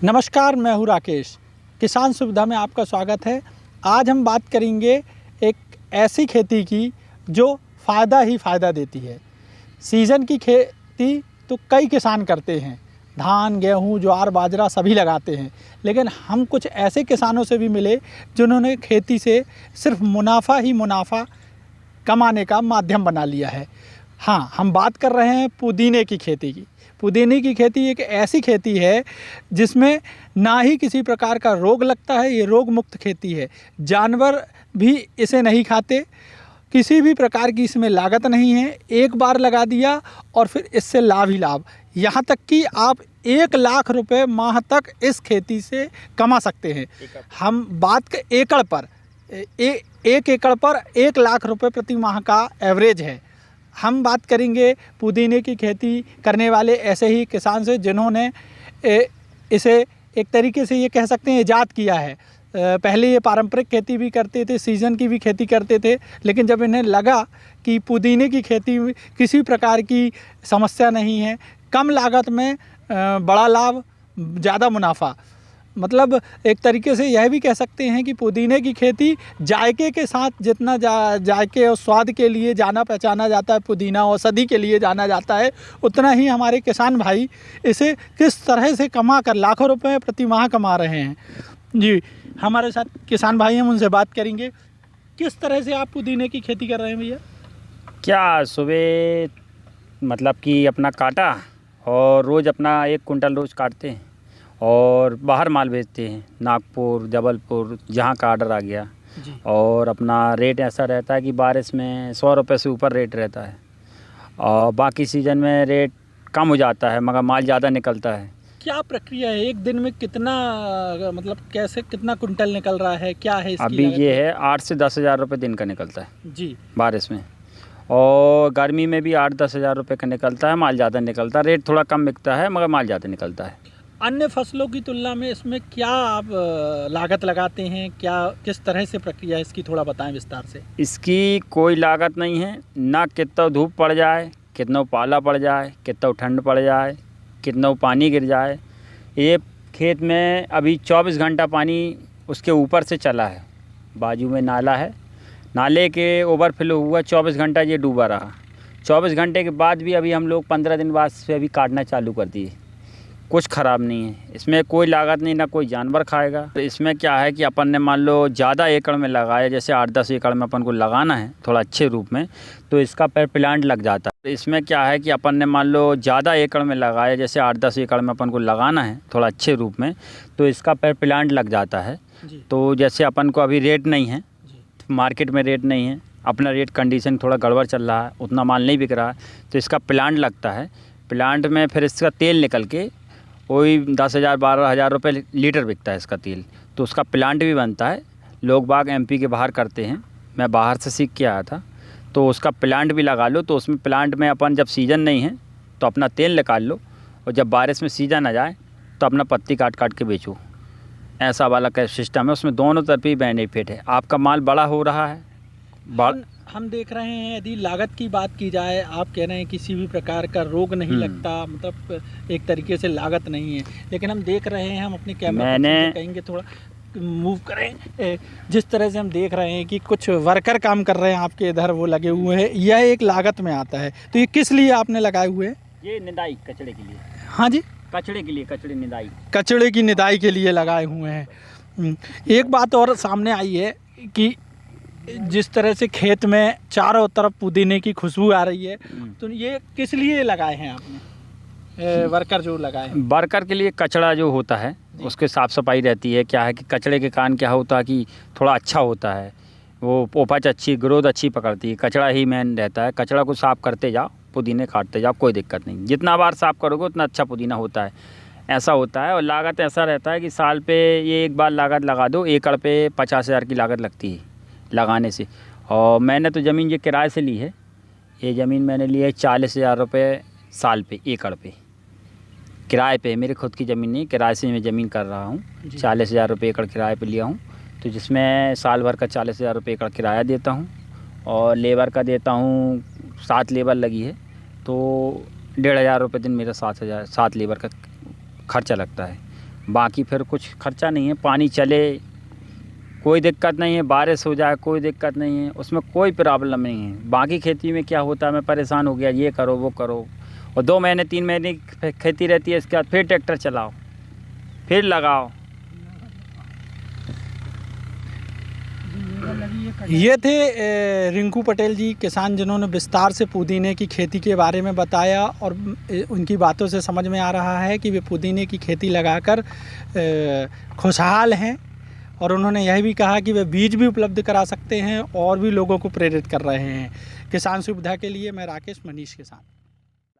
नमस्कार, मैं हूँ राकेश। किसान सुविधा में आपका स्वागत है। आज हम बात करेंगे एक ऐसी खेती की जो फ़ायदा ही फ़ायदा देती है। सीज़न की खेती तो कई किसान करते हैं, धान, गेहूँ, ज्वार, बाजरा सभी लगाते हैं, लेकिन हम कुछ ऐसे किसानों से भी मिले जिन्होंने खेती से सिर्फ मुनाफा ही मुनाफा कमाने का माध्यम बना लिया है। हाँ, हम बात कर रहे हैं पुदीने की खेती की। पुदीने की खेती एक ऐसी खेती है जिसमें ना ही किसी प्रकार का रोग लगता है। ये रोग मुक्त खेती है। जानवर भी इसे नहीं खाते, किसी भी प्रकार की इसमें लागत नहीं है। एक बार लगा दिया और फिर इससे लाभ ही लाभ। यहाँ तक कि आप 1 लाख रुपए माह तक इस खेती से कमा सकते हैं। हम बात के एकड़ पर 1 एकड़ पर 1 लाख रुपए प्रति माह का एवरेज है। हम बात करेंगे पुदीने की खेती करने वाले ऐसे ही किसान से जिन्होंने इसे एक तरीके से ये कह सकते हैं ईजाद किया है। पहले ये पारंपरिक खेती भी करते थे, सीज़न की भी खेती करते थे, लेकिन जब इन्हें लगा कि पुदीने की खेती में किसी प्रकार की समस्या नहीं है, कम लागत में बड़ा लाभ, ज़्यादा मुनाफा, मतलब एक तरीके से यह भी कह सकते हैं कि पुदीने की खेती जायके के साथ जितना जायके और स्वाद के लिए जाना पहचाना जाता है, पुदीना औषधि के लिए जाना जाता है, उतना ही हमारे किसान भाई इसे किस तरह से कमा कर लाखों रुपए प्रति माह कमा रहे हैं। जी, हमारे साथ किसान भाई हैं, उनसे बात करेंगे। किस तरह से आप पुदीने की खेती कर रहे हैं भैया? क्या सुबह मतलब कि अपना काटा और रोज़ अपना 1 कुंटल रोज़ काटते हैं और बाहर माल भेजते हैं, नागपुर, जबलपुर, जहाँ का आर्डर आ गया। और अपना रेट ऐसा रहता है कि बारिश में 100 रुपये से ऊपर रेट रहता है और बाकी सीज़न में रेट कम हो जाता है, मगर माल ज़्यादा निकलता है। क्या प्रक्रिया है? एक दिन में कितना, मतलब कैसे कितना कुंटल निकल रहा है, क्या है इसकी अभी लागत? ये है 8 से 10 हज़ार रुपये दिन का निकलता है जी, बारिश में, और गर्मी में भी 8-10 हज़ार रुपये का निकलता है। माल ज़्यादा निकलता है, रेट थोड़ा कम बिकता है मगर माल ज़्यादा निकलता है। अन्य फसलों की तुलना में इसमें क्या आप लागत लगाते हैं? क्या किस तरह से प्रक्रिया है इसकी, थोड़ा बताएं विस्तार से। इसकी कोई लागत नहीं है, ना कितना धूप पड़ जाए, कितना पाला पड़ जाए, कितना ठंड पड़ जाए, कितना पानी गिर जाए। ये खेत में अभी 24 घंटा पानी उसके ऊपर से चला है, बाजू में नाला है, नाले के ओवरफ्लो हुआ, 24 घंटा ये डूबा रहा। 24 घंटे के बाद भी अभी हम लोग 15 दिन बाद से अभी काटना चालू कर दिए। कुछ ख़राब नहीं है, इसमें कोई लागत नहीं, ना कोई जानवर खाएगा। तो इसमें क्या है कि अपन ने मान लो ज़्यादा एकड़ में लगाया, जैसे 8-10 एकड़ में अपन को लगाना है थोड़ा अच्छे रूप में, तो इसका पर प्लांट लग जाता है। इसमें क्या है कि अपन ने मान लो ज़्यादा एकड़ में लगाया, जैसे 8-10 एकड़ में अपन को लगाना है थोड़ा अच्छे रूप में, तो इसका पर प्लांट लग जाता है। तो जैसे अपन को अभी रेट नहीं है, मार्केट में रेट नहीं है, अपना रेट कंडीशन थोड़ा गड़बड़ चल रहा है, उतना माल नहीं बिक रहा है, तो इसका प्लांट लगता है। प्लांट में फिर इसका तेल निकल के वही 10,000-12,000 रुपये लीटर बिकता है इसका तेल। तो उसका प्लांट भी बनता है, लोग बाग एमपी के बाहर करते हैं, मैं बाहर से सीख के आया था। तो उसका प्लांट भी लगा लो, तो उसमें प्लांट में अपन जब सीज़न नहीं है तो अपना तेल निकाल लो, और जब बारिश में सीज़न आ जाए तो अपना पत्ती काट काट के बेचो। ऐसा वाला का सिस्टम है, उसमें दोनों तरफ ही बेनिफिट है। आपका माल बड़ा हो रहा है। हम देख रहे हैं, यदि लागत की बात की जाए, आप कह रहे हैं किसी भी प्रकार का रोग नहीं लगता, मतलब एक तरीके से लागत नहीं है, लेकिन हम देख रहे हैं, हम अपने कैमरा से कहेंगे थोड़ा मूव करें, जिस तरह से हम देख रहे हैं कि कुछ वर्कर काम कर रहे हैं आपके इधर, वो लगे हुए हैं, यह एक लागत में आता है। तो ये किस लिए आपने लगाए हुए हैं? ये निदाई कचड़े के लिए। हाँ जी, कचड़े के लिए, कचड़े निदाई, कचड़े की निदाई के लिए लगाए हुए हैं। एक बात और सामने आई है कि जिस तरह से खेत में चारों तरफ पुदीने की खुशबू आ रही है, तो ये किस लिए लगाए हैं आपने? वर्कर जो लगाए हैं, वर्कर के लिए कचड़ा जो होता है उसके साफ़ सफाई रहती है। क्या है कि कचड़े के कारण क्या होता है कि थोड़ा अच्छा होता है, वो उपज अच्छी, ग्रोथ अच्छी पकड़ती है। कचड़ा ही मेन रहता है, कचड़ा को साफ़ करते जाओ, पुदीने काटते जाओ, कोई दिक्कत नहीं। जितना बार साफ़ करोगे उतना अच्छा पुदीना होता है, ऐसा होता है। और लागत ऐसा रहता है कि साल पे ये एक बार लागत लगा दो, एकड़ पे 50,000 की लागत लगती है लगाने से। और मैंने तो ज़मीन ये किराए से ली है, ये ज़मीन मैंने ली है 40,000 रुपये साल पे, एकड़ पे, किराए पे। मेरी खुद की ज़मीन नहीं, किराए से मैं ज़मीन कर रहा हूँ। 40,000 रुपये एकड़ किराए पे लिया हूँ, तो जिसमें साल भर का 40,000 रुपये एकड़ किराया देता हूँ, और लेबर का देता हूँ, 7 लेबर लगी है, तो 1,500 रुपये दिन मेरा 7 लेबर का खर्चा लगता है। बाकी फिर कुछ खर्चा नहीं है, पानी चले कोई दिक्कत नहीं है, बारिश हो जाए कोई दिक्कत नहीं है, उसमें कोई प्रॉब्लम नहीं है। बाकी खेती में क्या होता है, मैं परेशान हो गया, ये करो वो करो, और 2 महीने 3 महीने की खेती रहती है, इसके बाद फिर ट्रैक्टर चलाओ, फिर लगाओ। ये थे रिंकू पटेल जी, किसान, जिन्होंने विस्तार से पुदीने की खेती के बारे में बताया, और उनकी बातों से समझ में आ रहा है कि वे पुदीने की खेती लगाकर खुशहाल हैं। और उन्होंने यह भी कहा कि वे बीज भी उपलब्ध करा सकते हैं और भी लोगों को प्रेरित कर रहे हैं। किसान सुविधा के लिए मैं राकेश, मनीष के साथ।